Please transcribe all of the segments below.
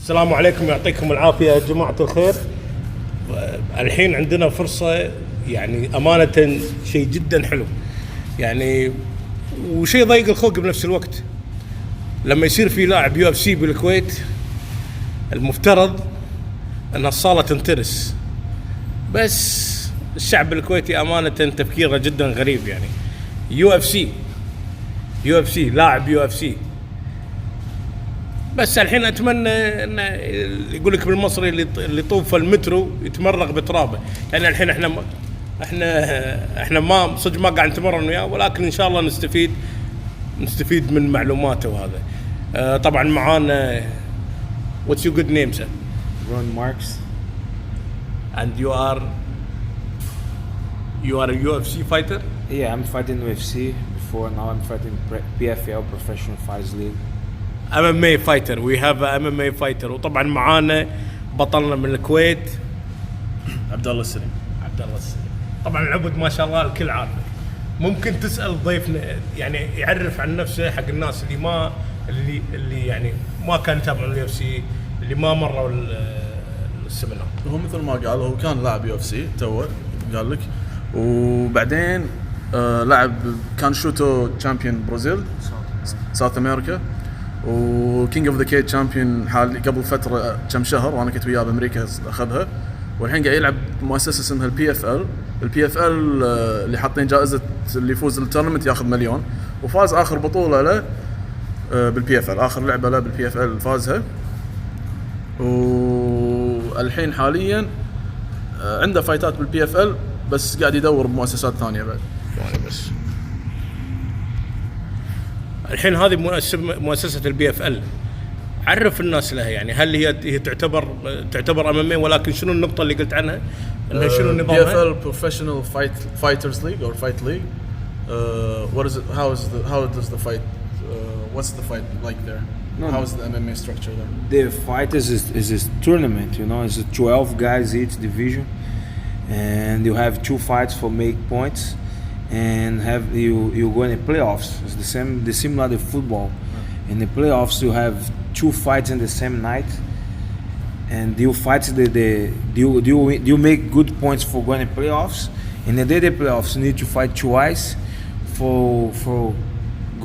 السلام عليكم، يعطيكم العافية يا جماعة الخير. الحين عندنا فرصة يعني أمانة شيء جدا حلو يعني، وشيء ضيق الخلق بنفس الوقت. لما يصير في لاعب UFC بالكويت المفترض أن الصالة تنترس، بس الشعب الكويتي أمانة تفكيره جدا غريب. يعني UFC لاعب UFC، بس الحين اتمنى انه يقول لك بالمصري اللي طوف المترو يتمرغ بترابه، لان الحين احنا ما صدق ما قاعد نتمرن وياه، ولكن ان شاء الله نستفيد من معلوماته. وهذا طبعا معانا. What's your good name, sir? Ron Marks. And you are a UFC fighter? Yeah, I'm fighting UFC before. Now I'm fighting PFL, Professional Fighters League. MMA fighter. We have a MMA fighter. وطبعا معانا بطلنا من الكويت عبدالله سليم. طبعا العبد ما شاء الله الكل عارفه. ممكن تسأل ضيفنا يعني يعرف عن نفسه حق الناس اللي يعني ما كان يتابعون اليو اف سي، اللي ما مروا السيمينار. هو مثل ما قال، هو كان لاعب يو اف سي توه قال لك، وبعدين لعب كان شوتو تشامبيون برازيل ساوث امريكا، وكينج اوف ذا كيت تشامبيون حالي قبل فتره كم شهر، وانا كنت وياه بامريكا اخذها. والحين قاعد يلعب مؤسسه اسمها البي اف ال اللي حاطين جائزه اللي يفوز التورنمنت ياخذ مليون، وفاز اخر بطوله له بالبي اف ال، اخر لعبه له بالبي اف ال فازها. والحين حاليا عنده فايتات بالبي اف ال، بس قاعد يدور بمؤسسات ثانيه بعد. يعني بس الحين هذه مؤسسه البي اف ال، عرف الناس لها. يعني هل هي تعتبر امامي، ولكن شنو النقطه اللي قلت عنها؟ انه شنو نظامها؟ بي اف ال Professional Fighters League or Fight League. What is it? How does the fight? What's the fight like there? How is the MMA structure there? The fight is a tournament, you know. It's 12 guys each division, and you have 2 fights for make points, and you go in the playoffs. It's the similar to football. In the playoffs, you have 2 fights in the same night, and you fight you make good points for going to playoffs. In the day playoffs, you need to fight twice for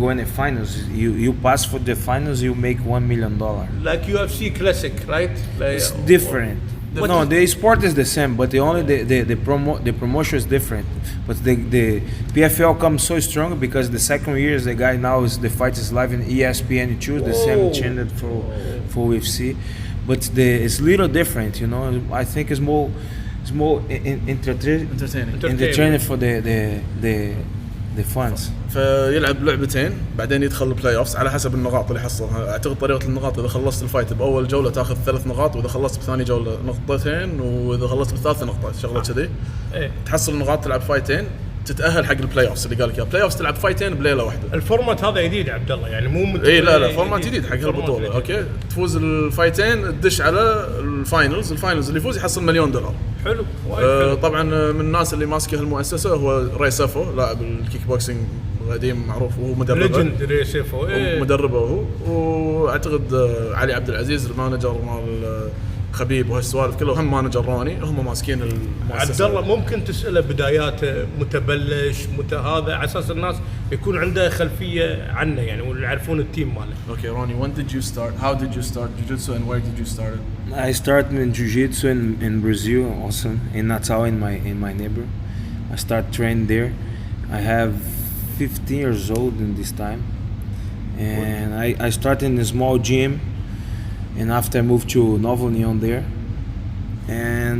going to finals. You pass for the finals, you make $1 million. Like UFC Classic, right? It's different. The sport is the same, but the promotion is different. But the PFL comes so strong because the second year the guy now is the fight is live in ESPN. You choose the same channel for UFC, but it's a little different, you know. I think it's more entertaining for the fans. فيلعب لعبتين بعدين يدخل البلاي اوفز على حسب النقاط اللي حصلها. اعتقد طريقه النقاط، اذا خلصت الفايت باول جوله تاخذ 3 نقاط، واذا خلصت بثاني جوله نقطتين، واذا خلصت بالثالثه نقطه، شغله كذي. تحصل النقاط، تلعب فايتين، تتاهل حق البلاي اوفز اللي قال لك. البلاي اوفز تلعب فايتين بليله واحده. الفورمات هذا جديد عبدالله، يعني مو لا فورمات جديد حق هالبطوله. اوكي، تفوز الفايتين تدش على الفاينلز اللي يفوز يحصل $1 مليون. حلو. طبعا من الناس اللي ماسكه هالمؤسسه هو ريسفو، لاعب الكيك بوكسينج قديم معروف، وهو مدربه ليجند ريسفو. مدربه هو، واعتقد علي عبد العزيز المانجر مال خبيب وهالسوالف كلها، هم مانجر روني، هم ماسكين المؤسسه. عبدالله ممكن تساله بداياته، متبلش هذا على اساس الناس يكون عنده خلفيه عنه يعني، ويعرفون التيم ماله. اوكي روني, when did you start? How did you start jiu-jitsu and where did you start it? I started in jiu-jitsu in Brazil, also in Natal, in my neighbor. I started training there. I have 15 years old in this time, and I started in a small gym, and after I moved to Nova Union there, and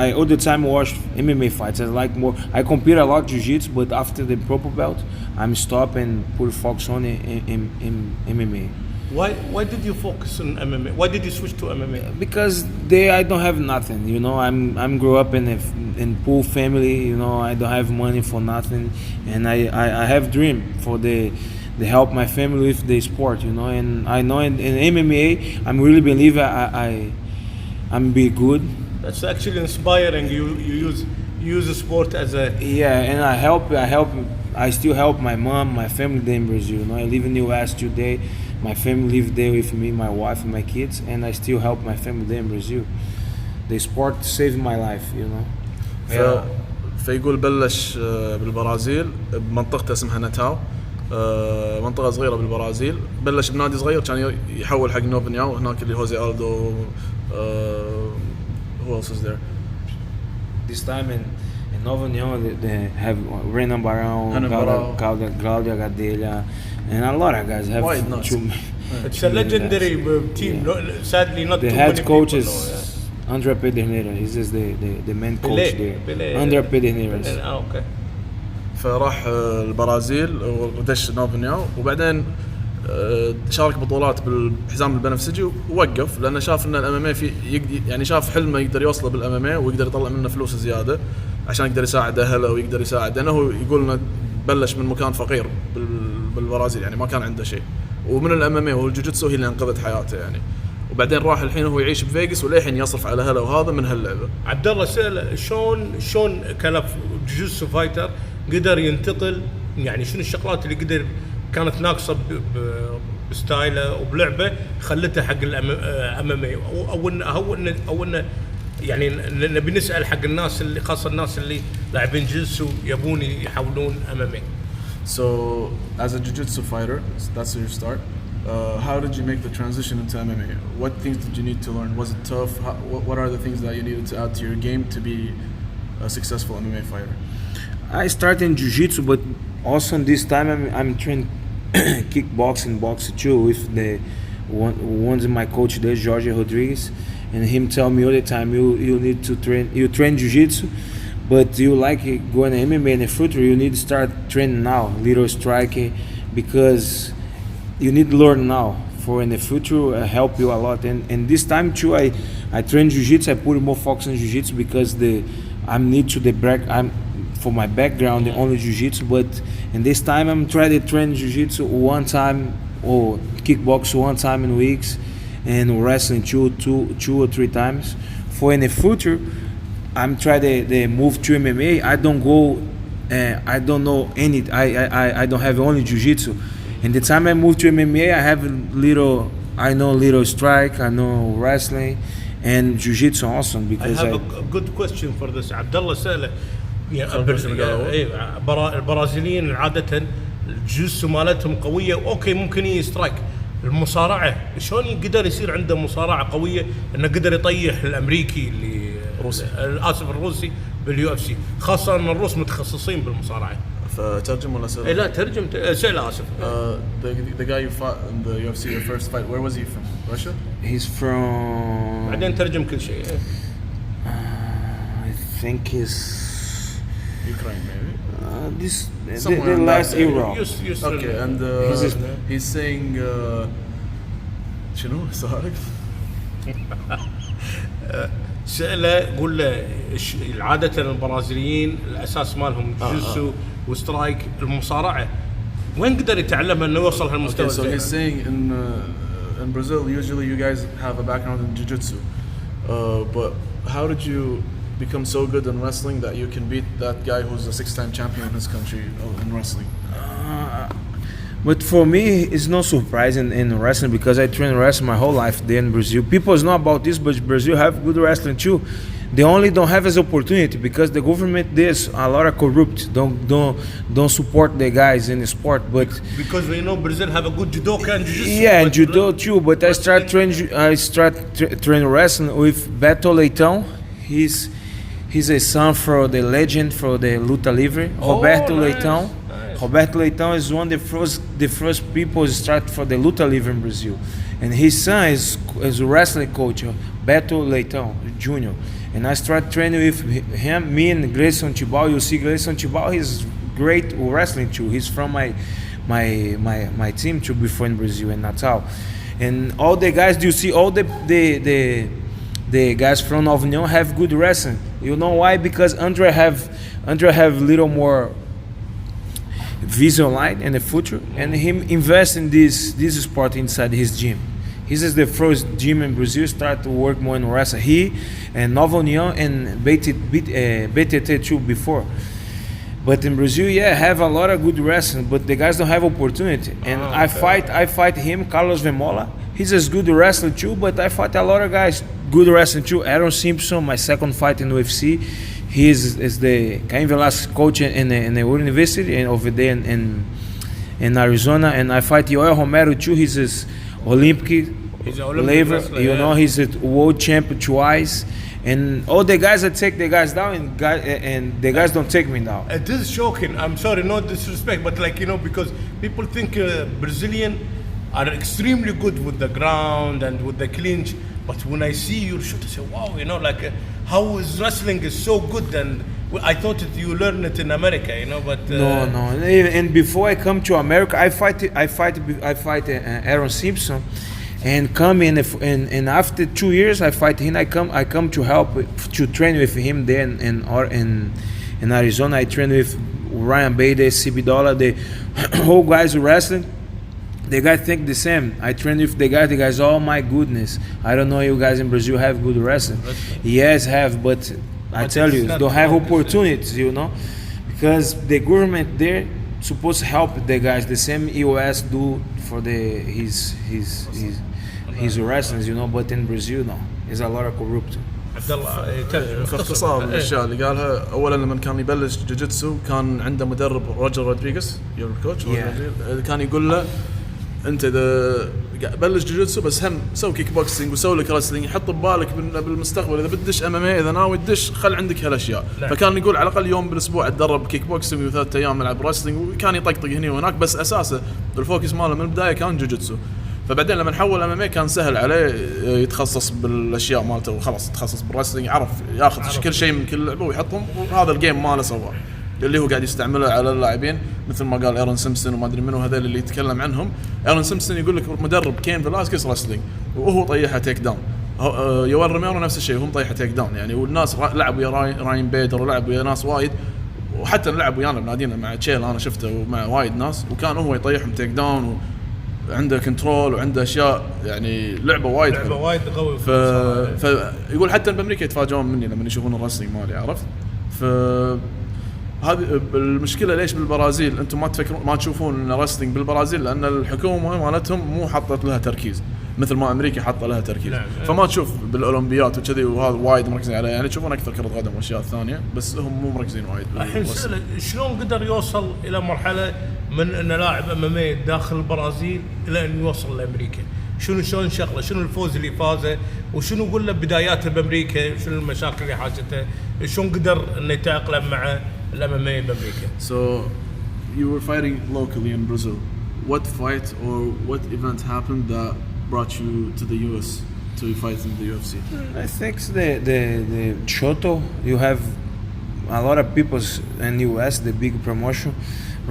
I all the time watched MMA fights. I like more. I compete a lot jiu-jitsu, but after the purple belt, I'm stop and put focus on in MMA. Why did you focus on MMA? Why did you switch to MMA? Because I don't have nothing, you know. I'm grew up in poor family, you know. I don't have money for nothing, and I have dream for the help my family with the sport, you know. And I know in MMA, I'm really believe I'm be good. That's actually inspiring. You use the sport as a and I still help my mom, my family there in Brazil. You know, I live in the US today. my family live there with me, my wife and my kids, and I still help my family there in Brazil. The sport saved my life, you know. فيقول بلش بالبرازيل بمنطقته اسمها ناتاو، منطقة صغيرة بالبرازيل. بلش بنادي صغير كان يحول حق نوفنياو، هناك اللي هوزي ألدو. who else is there? This time in Nova União they have Renan Barão, Claudia Gadelha, and a lot of guys have. It's a legendary team. Sadly, not the too head many coach people is know, André Pederneiras. He's just the main coach there. André Pederneiras. اوكي. فراح البرازيل ودش نوفنياو، وبعدين شارك بطولات بالحزام البنفسجي ووقف لانه شاف ان الام ام في يعني شاف حلمه يقدر يوصله بالام ام ويقدر يطلع منه فلوس زياده عشان يقدر يساعد اهله ويقدر يساعد، لانه هو يقول انه بلش من مكان فقير بالبرازيل، يعني ما كان عنده شيء، ومن الام ام والجوجيتسو هي اللي انقذت حياته يعني. وبعدين راح الحين هو يعيش بفيغاس وللحين يصرف على اهله وهذا من هاللعبه. عبدالله سأل شلون كلف جوجيتسو فايتر قدر ينتقل، يعني شنو الشغلات اللي قدر كانت ناقصه بستايله وبلعبه خلته حق الام ام اي، او انه يعني نبي نسال حق الناس اللي خاصه الناس اللي لاعبين جوجيتسو يبون يحولون ام ام اي. So as a jiu-jitsu fighter, that's your start. How did you make the transition into MMA? What things did you need to learn? Was it tough? What are the things that you needed to add to your game to be a successful MMA fighter? I started in jiu-jitsu, but also this time I'm training kickboxing, boxing too with the one of my coach there, Jorge Rodriguez, and him tell me all the time you need to train jiu-jitsu, but you like going to MMA in the future, you need to start training now, little striking, because you need to learn now for in the future help you a lot. And this time too I train jiu-jitsu, I put more focus on jiu-jitsu because I'm need to the break, I'm for my background the only jiu-jitsu, but in this time I'm trying to train jiu-jitsu one time or kickbox one time in weeks and wrestling two or three times. For in the future I'm trying to move to MMA. I don't go I don't know any I don't have only jiu-jitsu. And the time I moved to MMA I have I know little strike, I know wrestling and jiu-jitsu also because I have a good question for this. عبدالله سأله البرازيليين عادة الجوجيتسو مالتهم قوية، اوكي ممكن يسترايك. المصارعة شلون قدر يصير عنده مصارعة قوية انه قدر يطيح الامريكي اللي اسف الروسي باليو اف سي، خاصة ان الروس متخصصين بالمصارعة. فترجم ولا سأل؟ لا ترجم سأل اسف. The guy you fought in the UFC your first fight, where was he from? Russia? He's from بعدين ترجم كل شيء. I think he's Ukraine maybe. The last era. Okay, and he's saying شنو سؤالك؟ سأله قول له عادة البرازيليين الأساس مالهم جوجيتسو وسترايك، المصارعة وين قدر يتعلمها إنه يوصل هالمستوى؟ So he's saying in Brazil usually you guys have a background in jiu-jitsu, but how did you become so good in wrestling that you can beat that guy who's a 6-time champion in his country in wrestling? But for me, it's not surprising in wrestling because I trained wrestling my whole life there in Brazil. People know about this, but Brazil have good wrestling too. They only don't have this opportunity because the government there's a lot of corrupt. Don't support the guys in the sport. But because we know Brazil have a good judoka and jiu-jitsu. Yeah, and judo too. But I start train wrestling with Beto Leitão. He's a son for the legend for the luta livre, Roberto Leitão. Roberto Leitão is one of the first people to start for the luta livre in Brazil, and his son is a wrestling coach, Beto Leitão Jr. And I start training with him, me and Grayson Tibau. You see Grayson Tibau, he's great wrestling too. He's from my team too before in Brazil in Natal, and all the guys you see all the guys from Nova União have good wrestling. You know why? Because Andre have little more vision light in the future, and him invest in this sport inside his gym. This is the first gym in Brazil start to work more in wrestling. He and Nova União and BTT too before. But in Brazil, yeah, have a lot of good wrestling, but the guys don't have opportunity. And I fight him, Carlos Vemola. He's as good a wrestler too, but I fight a lot of guys good wrestling too. Aaron Simpson, my second fight in UFC. He is the Cain Velasquez coach in the university and over there in Arizona. And I fight Yoel Romero too. He's this Olympic level, you know. He's a world champion twice. And all the guys that take the guys down, and the guys don't take me down. This is shocking. I'm sorry, no disrespect, but like, you know, because people think Brazilian are extremely good with the ground and with the clinch. But when I see your shoot, I say, wow, you know, like how is wrestling is so good. And I thought that you learned it in America, you know, but no. And before I come to America, I fight Aaron Simpson. And come in, and after 2 years I fight him. I come to help to train with him there in Arizona. I train with Ryan Bader, CB Dollar, the whole guys who wrestling. The guys think the same. I train with the guys. Oh my goodness! I don't know you guys in Brazil have good wrestling. Yes, have, but I tell you, don't have opportunities. You know, because the government there supposed to help the guys. The same US do for his wrestlers, you know, but in Brazil, no, there's a lot of corruption. عبدالله باختصار الاشياء اللي قالها، اولا لما كان يبلش جوجيتسو كان عنده مدرب روجر رودريغيز يور كوتش، كان يقول له انت اذا بلش جوجيتسو بس هم سوي كيك بوكسينج وسوي لك رسلينج، حط ببالك بالمستقبل اذا بتدش ام ام اي، اذا ناوي تدش خل عندك هالاشياء. فكان يقول على الاقل يوم بالاسبوع اتدرب كيك بوكسينج وثلاث ايام العب رسلينج، وكان يطقطق هنا وهناك، بس اساسه الفوكس ماله من البدايه كان جوجيتسو. فبعدين لما حول ام ام اي كان سهل عليه يتخصص بالاشياء مالته، وخلاص تخصص بالرسلينج، عرف ياخذ كل شيء من كل لعبه ويحطهم، وهذا الجيم ماله سواه اللي هو قاعد يستعمله على اللاعبين، مثل ما قال ايرون سيمبسون وما ادري منو هذول اللي يتكلم عنهم. ايرون سيمبسون يقول لك مدرب كين فيلاسكيز رسلينج وهو طيحها تيك داون، يوال روميرو نفس الشيء وهم طيحها تيك داون يعني. والناس لعبوا ويا راين بيدر ولعبوا ويا ناس وايد، وحتى لعب ويانا بنادينا مع تشيل انا شفته ومع وايد ناس، وكان هو يطيحهم تيك داون وعنده كنترول وعنده اشياء يعني لعبه وايد قوي. فيقول حتى بامريكا يتفاجئون مني لما يشوفون الرسلينج مالي، عرفت؟ ف هذه المشكله. ليش بالبرازيل انتم ما تفكرون ما تشوفون رسلينج بالبرازيل؟ لان الحكومه مالتهم مو حطت لها تركيز مثل ما امريكا حاطه لها تركيز. فما تشوف بالاولمبيات وكذي، وهذا وايد مركزين عليه يعني. تشوفون اكثر كره قدم واشياء ثانيه، بس هم مو مركزين وايد. الحين شلون قدر يوصل الى مرحله من انه لاعب امامي داخل البرازيل الى ان يوصل لامريكا؟ شلون شغله؟ شنو الفوز اللي فازه؟ وشنو قول له بداياته بامريكا؟ شنو المشاكل اللي حاجته؟ شلون قدر انه يتاقلم مع الامامي بامريكا؟ So you were fighting locally in Brazil. What fight or what event happened that brought you to the US to fight in the UFC? I think the Shoto. You have a lot of people in US, the big promotion,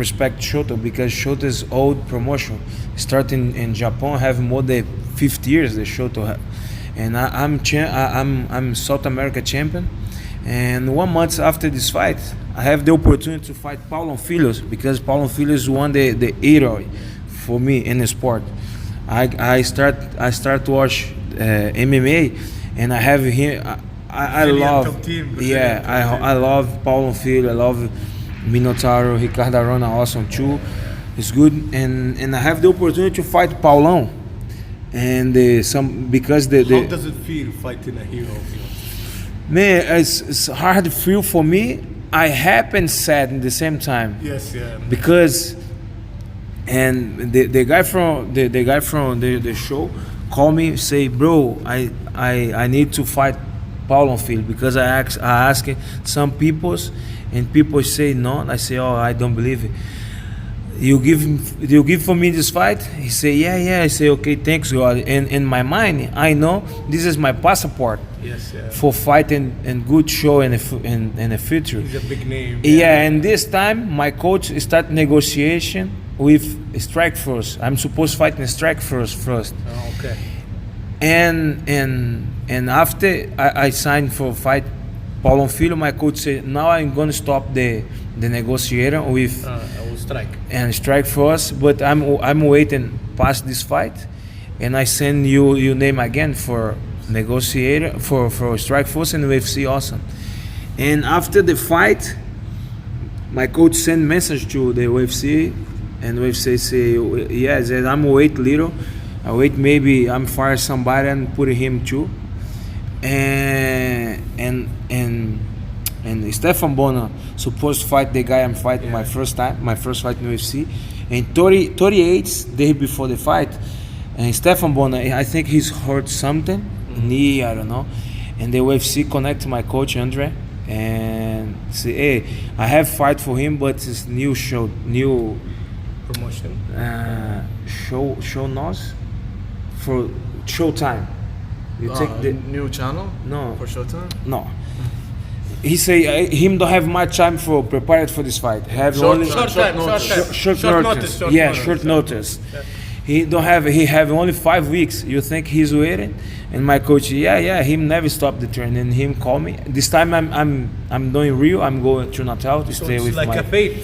respect Shoto because Shoto is old promotion. Starting in Japan, have more than 50 years the Shoto, and I'm South America champion. And 1 month after this fight, I have the opportunity to fight Paulo Filho because Paulo Filho won the hero for me in the sport. I start to watch MMA, and I have him. I love, I love Paulo Filho. I love Minotauro, Ricardo Arona, awesome too. It's good, and I have the opportunity to fight Paulão, and because How does it feel fighting a hero? Man, it's hard to feel for me. I happy and sad at the same time. Yes, yeah. Because, and the guy from the show called me, say, bro, I need to fight Paulo Filho because I ask some peoples, and people say no. I say, oh, I don't believe it. You give for me this fight? He say, yeah. I say, okay, thanks God. And in my mind, I know this is my passport. Yes, yeah. For fighting and good show in the future. He's a big name. Yeah, and this time my coach start negotiation with Strike Force. I'm supposed to fight in Strike Force first. Oh, okay. And after I signed for fight Paulo Filho, my coach said, now I'm going to stop the negotiator with Strike Force, but I'm waiting past this fight, and I send you your name again for negotiator for Strike Force and UFC awesome. And after the fight, my coach send message to the UFC, and UFC say, yeah, that I'm wait little. I wait maybe I'm fire somebody and put him too. And Stefan Bonner supposed to fight the guy I'm fighting my first fight in UFC. And 38 day before the fight, and Stefan Bonner, I think he's hurt something, knee, I don't know. And the UFC connect to my coach Andre and say, hey, I have fight for him, but it's new promotion. Show nose for Showtime. You take the new channel? No. For Showtime? No. He say him don't have much time for prepared for this fight. Have Short only time. Short notice. Short notice. He don't have. He have only 5 weeks. You think he's waiting? And my coach, him never stop the training. Him call me. This time I'm doing Rio. I'm going to Natal to So stay it's with like my. a fate.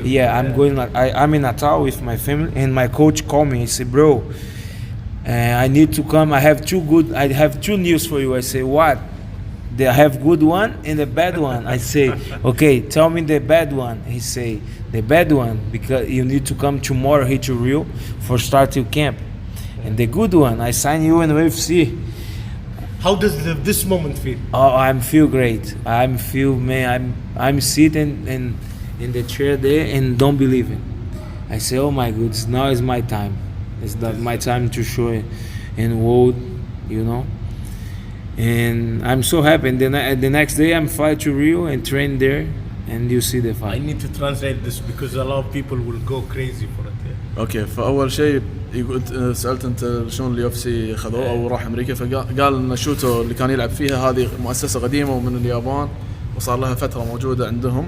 Yeah, I'm going. I'm in Natal with my family, and my coach called me. He said, "Bro, I need to come. I have two news for you." I say, "What?" I have good one and a bad one. I say, "Okay, tell me the bad one." He say, "The bad one because you need to come tomorrow here to Rio for start your camp." And the good one, I sign you in UFC. How does this moment feel? Oh, I'm feel great. I'm sitting in the chair there and don't believe it. I say, oh my goodness, now is my time. It's my time to show it in world, you know. And I'm so happy. And then the next day I'm fly to Rio and train there, and you see the I fight. need to translate this because a lot of people will go crazy for it. اوكي فاول شيء يقول سالت انت شلون اليو اف سي خذوه او راح امريكا فقال ان شوتو اللي كان يلعب فيها هذه مؤسسه قديمه ومن اليابان وصار لها فتره موجوده عندهم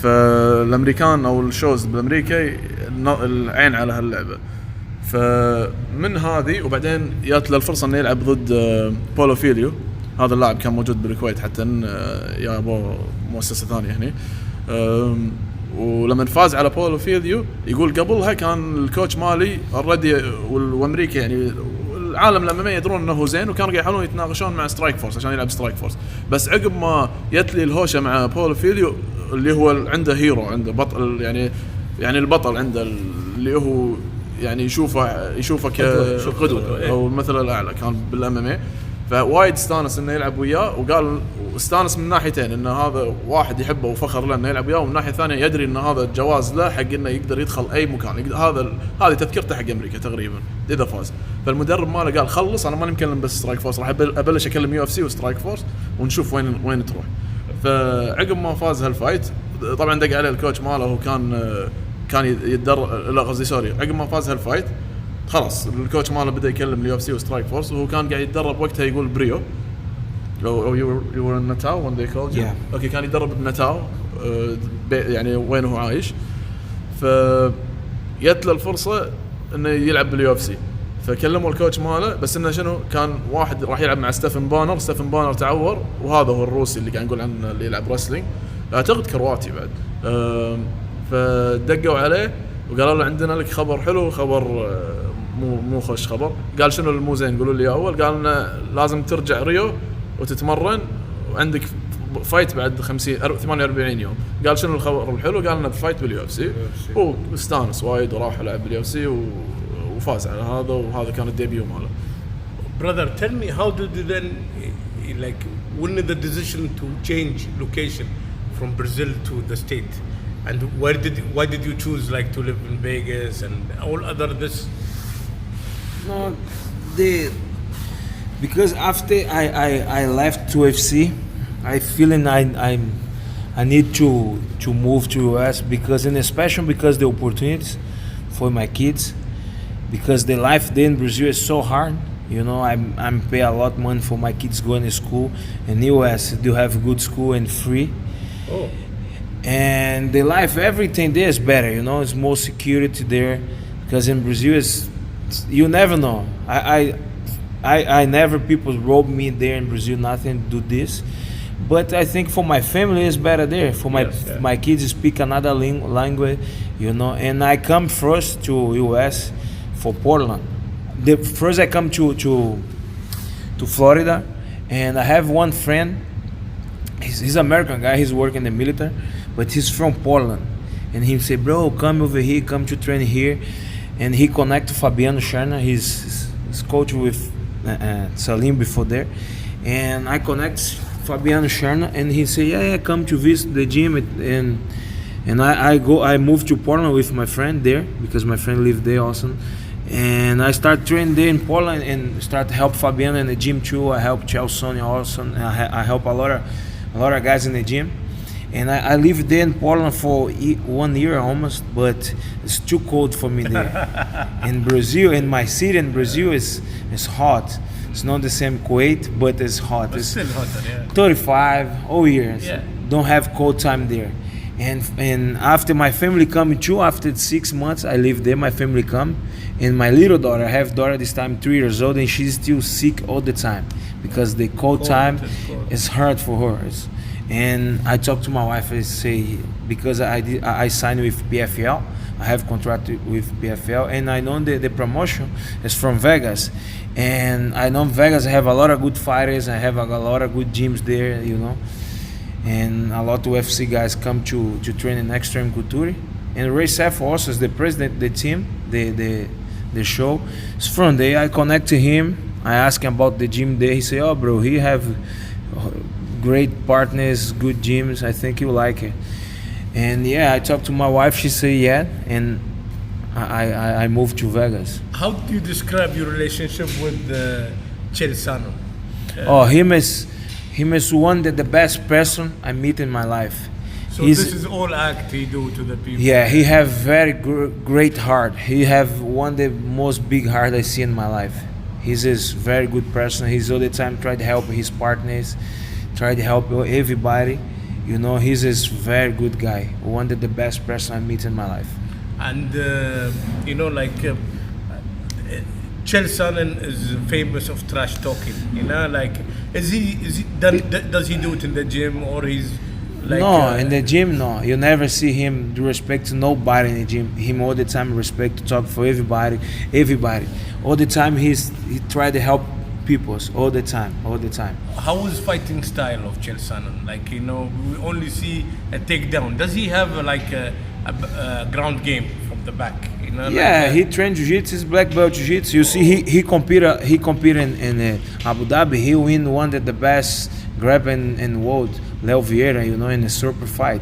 فالامريكان او الشوز بامريكا العين على هاللعبه فمن هذه وبعدين جات له الفرصه انه يلعب ضد بولو فيليو هذا اللاعب كان موجود بالكويت حتى يابوه مؤسسه ثانيه هنا ولما فاز على بولو فيليو يقول قبلها كان الكوتش مالي اوريدي وامريكا يعني العالم لما يدرون انه زين وكانوا قاعد يحاولون يتناقشون مع سترايك فورس عشان يلعب سترايك فورس بس عقب ما يتلي الهوشه مع بولو فيليو اللي هو عنده هيرو عنده بطل يعني البطل عنده اللي هو يعني يشوفه كقدوه او المثل الاعلى كان بالام ام فوايد استانس انه يلعب وياه وقال استانس من ناحيتين انه هذا واحد يحبه وفخر له انه يلعب وياه ومن ناحيه ثانيه يدري ان هذا الجواز له حق انه يقدر يدخل اي مكان هذه تذكرته حق امريكا تقريبا اذا فاز فالمدرب ماله قال خلص انا ماني مكلم بس سترايك فورس راح ابلش اكلم يو اف سي وسترايك فورس ونشوف وين تروح فعقب ما فاز هالفايت طبعا دق عليه الكوتش ماله وكان يتدرب لا قصدي سوري عقب ما فاز هالفايت خلاص الكوتش ماله بدا يكلم اليو اف سي وسترايك فورس وهو كان قاعد يتدرب وقتها يقول بريو او يو ور ان ناتاو وين ذي كولد يو اوكي كان يتدرب بناتاو يعني وين هو عايش فجت له الفرصه انه يلعب باليو اف سي فكلموا الكوتش ماله بس انه شنو كان واحد راح يلعب مع ستيفن بانر تعور وهذا هو الروسي اللي قاعد نقول عنه اللي يلعب رسلينج اعتقد كرواتي بعد فدقوا عليه وقالوا له عندنا لك خبر حلو خبر مو خوش خبر قال شنو المو زين قولوا لي اول قال لنا لازم ترجع ريو وتتمرن وعندك فايت بعد 48 يوم قال شنو الخبر الحلو قال لنا فايت باليو اف سي هو استانس وايد وراح يلعب باليو اف سي وفاز على هذا وهذا كان الديبيو ماله Brother, tell me how did you then like when the decision to change location from Brazil to the state and why did you choose like to live in Vegas and all other this No, because after I left to UFC, I feeling I need to move to US because in especially because the opportunities for my kids, because the life there in Brazil is so hard. You know, I'm pay a lot of money for my kids going to school. In US, they have good school and free. oh And the life, everything there is better. You know, it's more security there because in Brazil is. You never know. I never people rob me there in Brazil. Nothing do this, but I think for my family it's better there. For my kids speak another language, you know. And I come first to US for Portland. First I come to Florida, and I have one friend. he's American guy. He's working in the military, but he's from Portland. And he said, bro, come over here, come to train here. And he connected Fabiano Scherner. He's coach with Saleem before there. And I connect Fabiano Scherner, and he said, yeah, come to visit the gym. And I moved to Portland with my friend there, because my friend lived there also. And I started training there in Portland and start to help Fabiano in the gym too. I help Chelsea also. I help a lot of guys in the gym. And I lived there in Portland for 1 year almost, but it's too cold for me there. In Brazil, in my city in Brazil, it's hot. It's not the same Kuwait, but it's hot. But it's still hotter, yeah. 35 all year. Yeah. Don't have cold time there. And after my family coming too, after 6 months I live there, my family come. And my little daughter, I have daughter this time 3 years old, and she's still sick all the time because the cold time is hard for her. And I talked to my wife and say, because I signed with PFL, I have contracted with PFL, and I know the promotion is from Vegas. And I know Vegas have a lot of good fighters, I have a lot of good gyms there, you know. And a lot of UFC guys come to train in Extreme Couture. And Ray Seth also is the president, the team, the show. It's from there, I connect to him, I ask him about the gym there, he say, oh bro, he have great partners, good gyms, I think you like it. And yeah, I talked to my wife, she said yeah, and I moved to Vegas. How do you describe your relationship with Celsano? Him is one of the best person I meet in my life. So this is all act he do to the people? Yeah, he have very great heart. He have one of the most big heart I see in my life. He's a very good person. He's all the time try to help his partners, try to help everybody. You know, he's a very good guy. One of the best person I meet in my life. And you know, like Celsano is famous of trash talking. You know, like does he do it in the gym, or he's like? No, in the gym, no. You never see him do respect to nobody in the gym. Him all the time respect to talk for everybody. All the time he try to help people all the time. How is fighting style of Celsano? Like, you know, we only see a takedown. Does he have like a ground game from the back? You know, yeah, like, he trained jiu-jitsu, he's black belt jiu-jitsu. You see, he competed in Abu Dhabi. He win one of the best grappling in world, Leo Vieira, you know, in a super fight.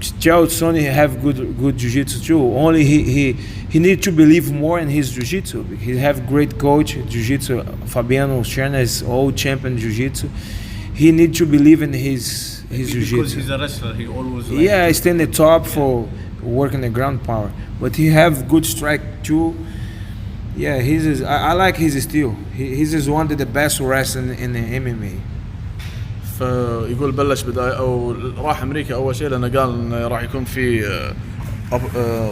Celsano have good jiu-jitsu too. Only he need to believe more in his jiu-jitsu. He have great coach jiu-jitsu. Fabiano Scherner is old champion jiu-jitsu. He need to believe in his jiu-jitsu. Because he's a wrestler, he always like, yeah, he stay in the top for working the ground power. But he have good strike too. Yeah, I like his style. He's one of the best wrestlers in the MMA. فيقول بلش بداية او راح امريكا اول شيء لانه قال انه راح يكون في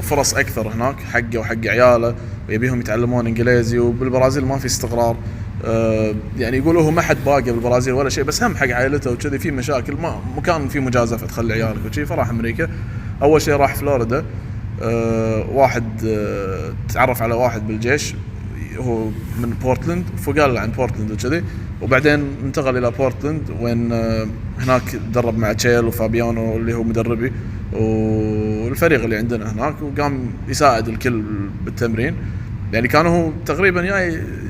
فرص اكثر هناك حقه وحق عياله ويبيهم يتعلمون انجليزي وبالبرازيل ما في استقرار يعني يقولوا هو ما حد باقي بالبرازيل ولا شيء بس هم حق عائلته وكذي في مشاكل ما مكان في مجازفه تخلي عيالك وشي فراح امريكا اول شيء راح فلوريدا واحد تعرف على واحد بالجيش هو من بورتلاند فقال له عن بورتلاند وكذي وبعدين انتقل الى بورتلاند وين هناك تدرب مع تشيل وفابيانو اللي هو مدربي والفريق اللي عندنا هناك وقام يساعد الكل بالتمرين يعني كان هو تقريبا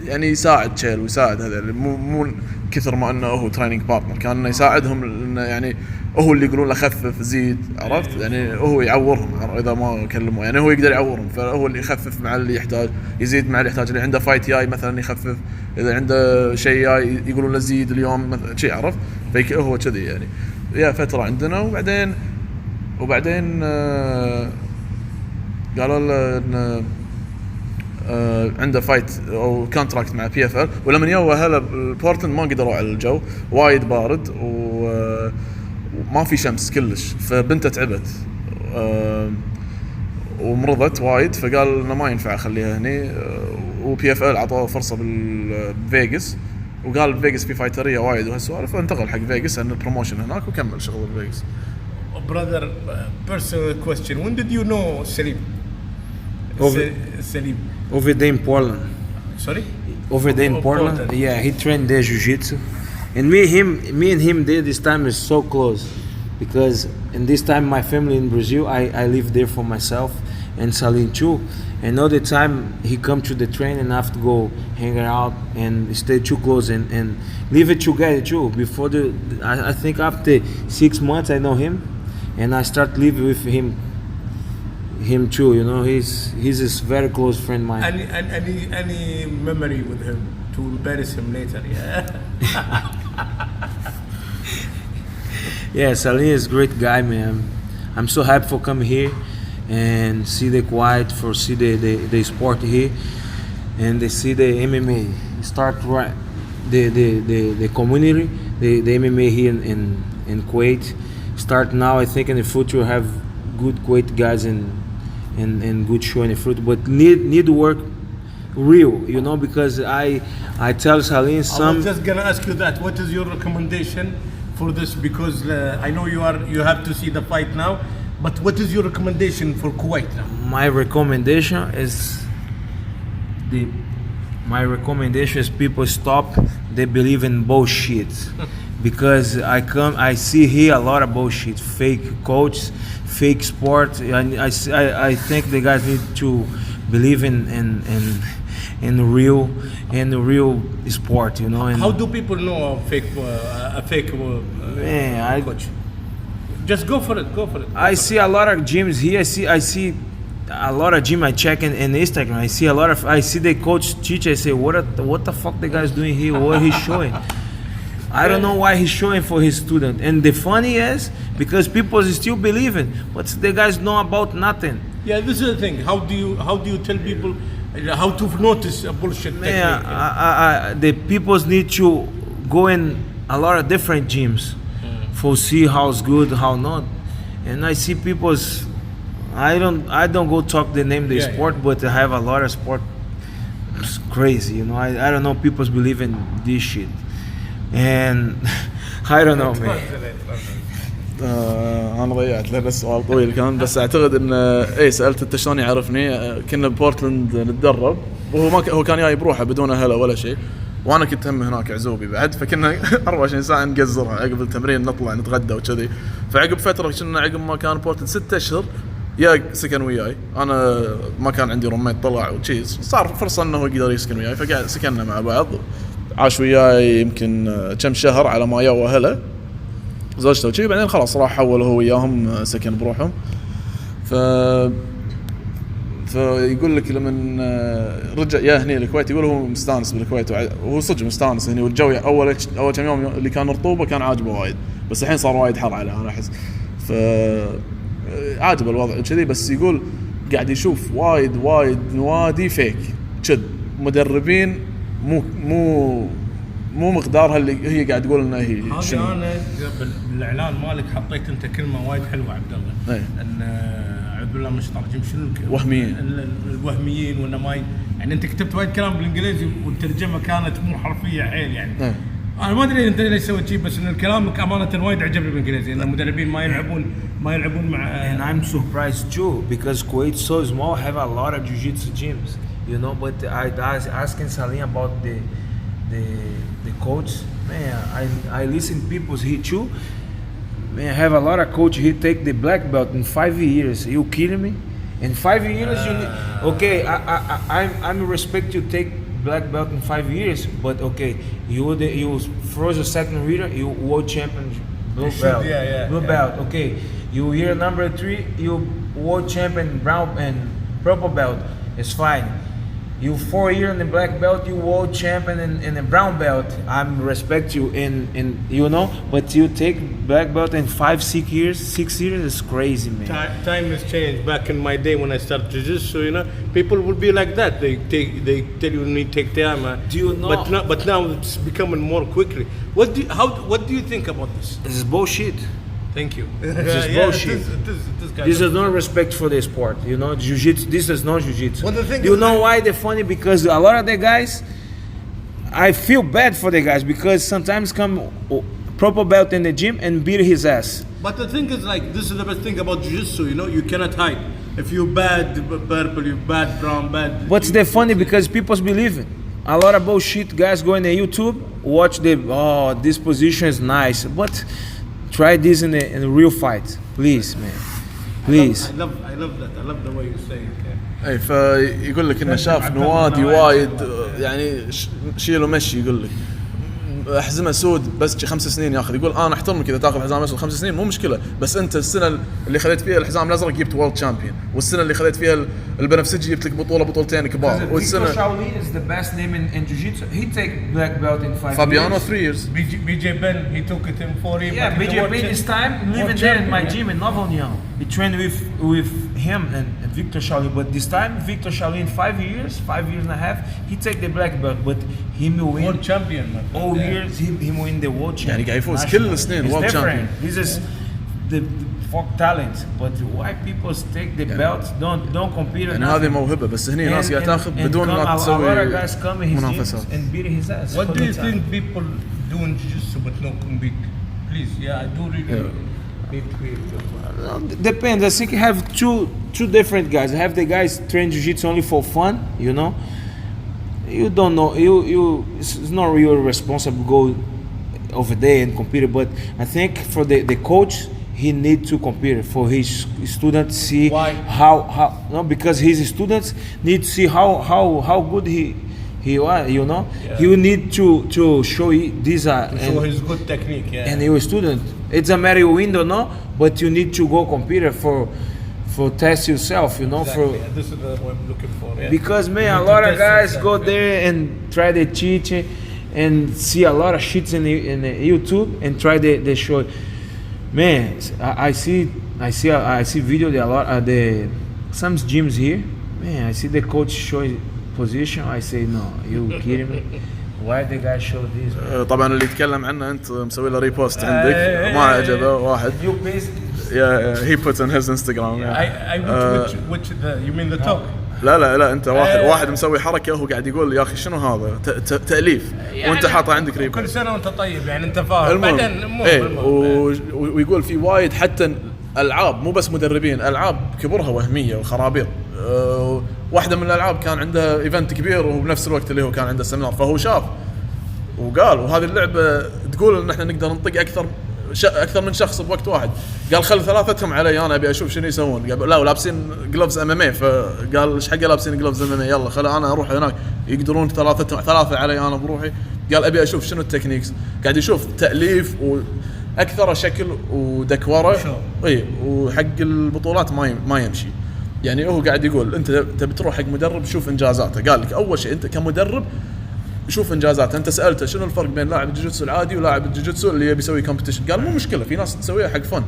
يعني يساعد تشيل ويساعد هذا مو كثر ما انه هو تريننج بارتنر كان يساعدهم انه يعني هو اللي يقولون له خفف زيد عرفت يعني هو يعورهم اذا ما كلموا يعني هو يقدر يعورهم فهو اللي يخفف مع اللي يحتاج يزيد مع اللي يحتاج اللي عنده فايت جاي مثلا يخفف اذا عنده شيء جاي يقولون له زيد اليوم مثلا شيء عرفت هو كذي يعني يا فتره عندنا وبعدين قالوا له انه عنده فايت او كونتراكت مع بي اف ال ولما يوا هلا بورتلاند ما قدروا على الجو وايد بارد وما في شمس كلش فبنته تعبت ومرضت وايد فقال انه ما ينفع اخليها هني وبي اف ال عطوه فرصه بالفيغاس وقال فيغاس في فايتريه وايد وهالسوالف فانتقل حق فيغاس لان البروموشن هناك وكمل شغل بفيغاس. Brother, personal question. When did you know Seleem? Seleem. Over there in Portland. Sorry? Over there in Portland. Yeah, he trained there jiu-jitsu. And me and him there this time is so close, because in this time my family in Brazil, I live there for myself, and Salim too. And all the time he come to the train and I have to go hang out and stay too close and live it together too. Before I think after 6 months I know him, and I start living with him too. You know, he's a very close friend of mine. Any memory with him to embarrass him later? Yeah. Yeah, Salim is a great guy, man. I'm so happy for coming here and see the Kuwait, for see the sport here, and they see the MMA start right, the community, the MMA here in Kuwait start now. I think in the future we'll have good Kuwait guys and good show in the future, but need to work real, you know, because I tell Salim I was just gonna ask you that. What is your recommendation for this? Because I know you have to see the fight now, but what is your recommendation for Kuwait now? My recommendation is people stop. They believe in bullshit, because I see here a lot of bullshit, fake coach, fake sport, and I think the guys need to believe in real sport, you know. And How do people know a fake man, coach? Just go for it. I see a lot of gyms here. I see a lot of gym. I check in Instagram. I see the coach teach. I say, what the fuck the guy's doing here? What he's showing? I don't know why he's showing for his student. And the funny is, because people still believing, but the guys know about nothing. Yeah, this is the thing. How do you tell people how to notice a bullshit technique? The people need to go in a lot of different gyms for see how's good, how not. And I see people's. I don't go talk the name of the sport, but I have a lot of sport. It's crazy, you know. I don't know. People's believe in this shit, and I don't know, man. انا ضيعت لان السؤال طويل كان، بس اعتقد ان سالت انت شلون يعرفني. كنا ببورتلاند نتدرب، هو كان جاي بروحه بدون اهله ولا شيء، وانا كنت هم هناك عزوبي بعد، فكنا 24 ساعه نقزرها عقب التمرين، نطلع نتغدى وكذي. فعقب فتره كنا عقب ما كان بورتلاند 6 اشهر يا سكن وياي، انا ما كان عندي روميت طلع وتشيز، صار فرصه انه هو يقدر يسكن وياي، فقعد سكننا مع بعض، عاش وياي يمكن كم شهر على ما يو اهله زوجته وشي، بعدين خلاص راح حول هو وياهم سكن بروحهم. فيقول لك لما رجع يا هني الكويت، يقول هو مستانس بالكويت، وهو صدق مستانس هني، والجو اول كم يوم اللي كان رطوبه كان عاجبه وايد، بس الحين صار وايد حر عليه انا احس، عاجبه الوضع كذي. بس يقول قاعد يشوف وايد نوادي فيك كذب، مدربين مو مقدارها اللي هي قاعد تقول انها هي. هذه انا بالاعلان مالك حطيت انت كلمه وايد حلوه عبد الله، ان اعوذ بالله من الشيطان الرجيم، شنو الوهميين ولا ما يعني انت كتبت وايد كلام بالانجليزي والترجمه كانت مو حرفيه حيل يعني. انا ما ادري انت ليش سويت شيء، بس ان كلامك امانه وايد عجبني بالانجليزي، ان المدربين ما يلعبون مع. And I'm surprised too, because Kuwait so small, have a lot of jiu-jitsu gyms, you know. But I was asking Salim about the coach. Man, I listen people here too. Man, I have a lot of coach here take the black belt in 5 years. You kidding me? In 5 years, you need, okay. I'm respect you take black belt in 5 years, but okay, you froze a second reader, you world champion blue belt, blue belt. Okay, you year number 3, you world champion brown and purple belt. It's fine. You 4 years in the black belt, you world champion in the brown belt. I respect you in you know, but you take black belt in 6 years. It's crazy, man. Time has changed. Back in my day when I started jiu-jitsu, you know, people would be like that. They tell you need to take time. Do you know? But now it's becoming more quickly. What do you think about this? This is bullshit. Thank you. This is bullshit. This is no respect for the sport, you know. Jiu-jitsu. This is not jiu-jitsu. Well, the thing you know why they're funny? Because a lot of the guys, I feel bad for the guys, because sometimes come purple belt in the gym and beat his ass. But the thing is, like, this is the best thing about jiu-jitsu, you know, you cannot hide. If you're bad purple, you're bad brown, bad. What's the funny? Because people's believing. A lot of bullshit guys go in the YouTube watch this position is nice, but try this in a real fight, please, man, please. I love that. I love the way you say it. اي فيقول لك انه شاف نوادي وايد يعني شيل ومشي، يقول لك احزمه سود بس 5 سنين ياخذ. يقول انا احترمك اذا تاخذ حزام اسود 5 سنين مو مشكله، بس انت السنه اللي خذيت فيها الحزام الازرق جبت وورلد تشامبيون، والسنه اللي خذيت فيها البنفسجي جبت لك بطولتين كبار. والسنه Shaolin is the best name in jiu-jitsu. He take black belt in 5 years. Fabiano 3 years. BJ Ben, he took it in 4 years. Yeah, BJ Ben this time living there in my gym in Novo now. He trained with him and Victor Shaolin, but this time Victor Shaolin 5 years and a half, he take the black belt, but him win world champion. All years him win the world champion. يعني قاعد يفوز كل السنين world champion. This is the fuck talent, but why people take the belts don't compete. يعني هذه موهبة، بس هني ناس قاعد تاخذ بدون ما تسوي منافسات. What do you think people do in jiu-jitsu but no compete? Please, yeah, I do really need to be. Depends. I think you have two different guys. I have the guys train jiu-jitsu only for fun, you know. You don't know. It's not really responsible to go over there and compete. But I think for the coach, he need to compete for his students. See why? How no, because his students need to see how good he was. You know, Yeah. he will need to show this. Show his good technique. Yeah. And your student, it's a matter of window, no. But you need to go compete for test yourself, you know. Exactly. For This is what I'm looking for. Yeah. because man, You a need to lot of test guys yourself, go yeah. there and try to cheat and see a lot of shits in the YouTube and try the show. Man, I see video there a lot at some gyms here. Man, I see the coach showing position. I say no, you kidding me? Why the guy show this? Man? طبعا اللي يتكلم عنه انت مسوي له ريبوست عندك ما عجبه واحد. You basically Yeah, he put on his Instagram. I which you mean the talk? لا انت واحد مسوي حركه وهو قاعد يقول يا اخي شنو هذا تاليف وانت حاطه عندك ريبوست. كل سنه وانت طيب يعني انت فاهم. بعدين ويقول في وايد حتى العاب مو بس مدربين، العاب كبرها وهميه وخرابيط. واحده من الالعاب كان عندها ايفنت كبير وبنفس الوقت اللي هو كان عنده سيمينار، فهو شاف وقال وهذه اللعبه تقول ان احنا نقدر نطق اكثر من شخص بوقت واحد. قال خل ثلاثتهم علي انا ابي اشوف شنو يسوون. قال لا ولابسين جلوفز ام ام اي، فقال ايش حق لابسين جلوفز ام ام اي، يلا خل انا اروح هناك يقدرون ثلاثه علي انا بروحي. قال ابي اشوف شنو التكنيكس. قاعد يشوف تاليف واكثر شكل ودكوره. اي وحق البطولات ما يمشي. يعني هو قاعد يقول انت تبي تروح حق مدرب شوف انجازاته. قال لك اول شيء انت كمدرب شوف انجازاته. انت سالته شنو الفرق بين لاعب الجوجيتسو العادي ولاعب الجوجيتسو اللي يبي يسوي كومبيتيشن؟ قال مو مشكله، في ناس تسويها حق فن،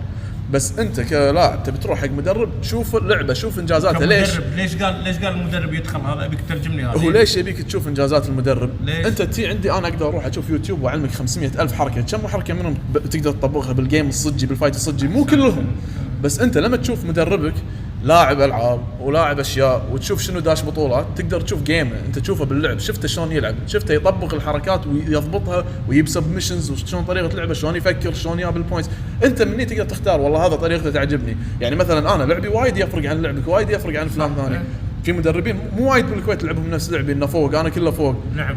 بس انت كلاعب تبي تروح حق مدرب شوف اللعبه شوف انجازاته. ليش قال المدرب يدخل هذا؟ ابيك تترجم لي هذا. هو ليش يبيك تشوف انجازات المدرب؟ ليش؟ انت تي عندي انا اقدر اروح اشوف يوتيوب واعلمك 500,000 حركه، كم حركه منهم تقدر تطبقها بالجيم الصجي بالفايت الصجي؟ مو كلهم. بس انت لما تشوف مدربك لاعب العاب ولاعب اشياء وتشوف شنو داش بطولات تقدر تشوف جيمه، انت تشوفه باللعب، شفته شلون يلعب، شفته يطبق الحركات ويضبطها ويجيب سبمشنز وشلون طريقه لعبه، شلون يفكر، شلون يجيب البوينتس. انت مني تقدر تختار والله هذا طريقته تعجبني. يعني مثلا انا لعبي وايد يفرق عن لعبك، وايد يفرق عن فلان ثاني. في مدربين مو وايد بالكويت لعبهم نفس لعبي انه فوق، انا كله فوق. نعم.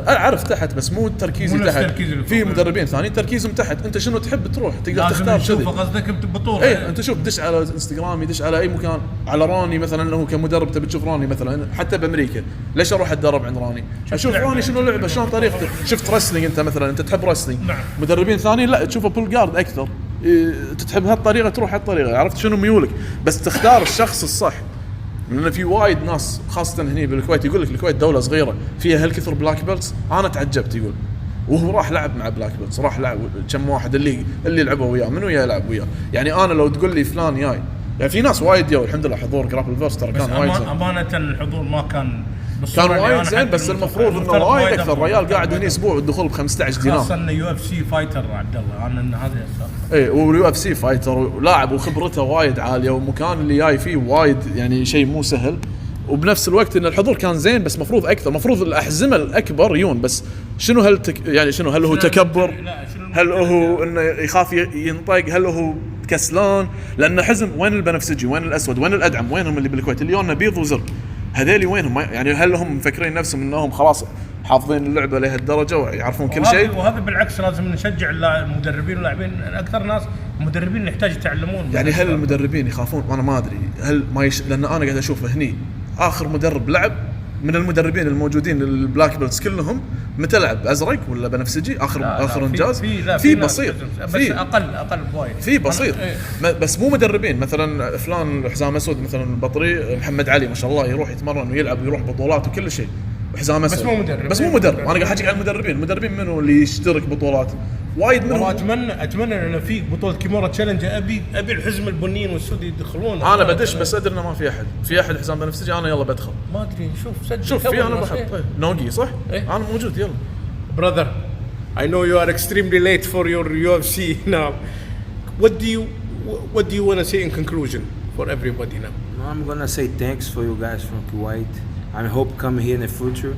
اعرف تحت بس مو تركيزي تحت. في مدربين ثانيين تركيزهم تحت. انت شنو تحب تروح تقدر تختار كذي. قصدك ببطوله. اي انت شوف دش على انستغرام، يدش على اي مكان، على روني مثلا انه كمدرب تبي تشوف روني مثلا. حتى بامريكا ليش اروح اتدرب عند روني؟ اشوف روني شنو لعبه، شلون طريقته. شفت رسلينج انت مثلا، انت تحب رسلينج. نعم. مدربين ثانيين لا تشوفه بول جارد اكثر، تحب هالطريقه تروح هالطريقه. عرفت شنو ميولك، بس تختار الشخص الصح. لأن في وايد ناس خاصة هني بالكويت يقول لك الكويت دولة صغيرة فيها هالكثر بلاك بيلتس. أنا تعجبت يقول، وهو راح لعب مع بلاك بيلتس، راح لعب كم واحد اللي لعبوا وياه، منو يلعب وياه. يعني أنا لو تقول لي فلان جاي، يعني في ناس وايد يو الحمد لله حضور جرابل فيرس ترى كان وايد زين. أمانة الحضور ما كان وايد زين، بس المفروض انه وايد اكثر. الرجال قاعد هنا اسبوع والدخول ب 15 دينار. خاصة انه يو اف سي فايتر عبدالله، انا ان هذا اي واليو اف سي فايتر ولاعب وخبرته وايد عاليه، ومكان اللي جاي فيه وايد يعني شيء مو سهل. وبنفس الوقت ان الحضور كان زين، بس مفروض اكثر، مفروض الاحزمه الاكبر يون. بس شنو يعني شنو، هل هو تكبر؟ هل هو انه يخاف ينطق؟ هل هو كسلان؟ لان حزم وين البنفسجي، وين الاسود، وين الادعم، وينهم اللي بالكويت اللي يونا بيض وزرق؟ هذيلي وينهم؟ يعني هل هم مفكرين نفسهم انهم خلاص حافظين اللعبه لهالدرجه ويعرفون كل شيء. وهذا بالعكس لازم نشجع المدربين واللاعبين. اكثر ناس المدربين يحتاج يتعلمون. يعني هل المدربين يخافون؟ انا ما ادري هل ما لان انا قاعد اشوف هني اخر مدرب لعب من المدربين الموجودين البلاك بيلتس كلهم متى لعب؟ ازرق ولا بنفسجي؟ اخر انجاز في بسيط، بس اقل بوايد في بسيط. بس مو مدربين مثلا فلان حزام اسود مثلا البطري محمد علي ما شاء الله يروح يتمرن ويلعب ويروح بطولات وكل شيء وحزام اسود، بس مو مدرب. انا قاعد احكي عن المدربين منو اللي يشترك بطولات وايد منهم. اتمنى ان في بطوله كيمورا تشالنج ابي الحزم البنيين والسود يدخلون. انا بدش بس ادري انه ما في احد حزام بنفسجي. انا يلا بدخل ما ادري. شوف في انا بحط نوقي صح انا موجود يلا. brother I know you are extremely late for your UFC now. What do you want to say in conclusion for everybody now? I'm gonna say thanks for you guys from Kuwait. I hope come here in the future,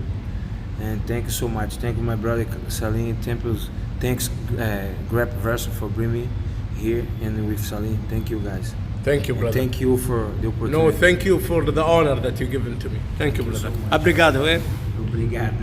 and thank you so much. Thank you my brother Salim Temples. Thanks Grab Versa for bringing me here and with Salim. Thank you guys. Thank you brother. Thank you for the opportunity. No, thank you for the honor that you given to me. Thank you brother. Obrigado, eh? Obrigado.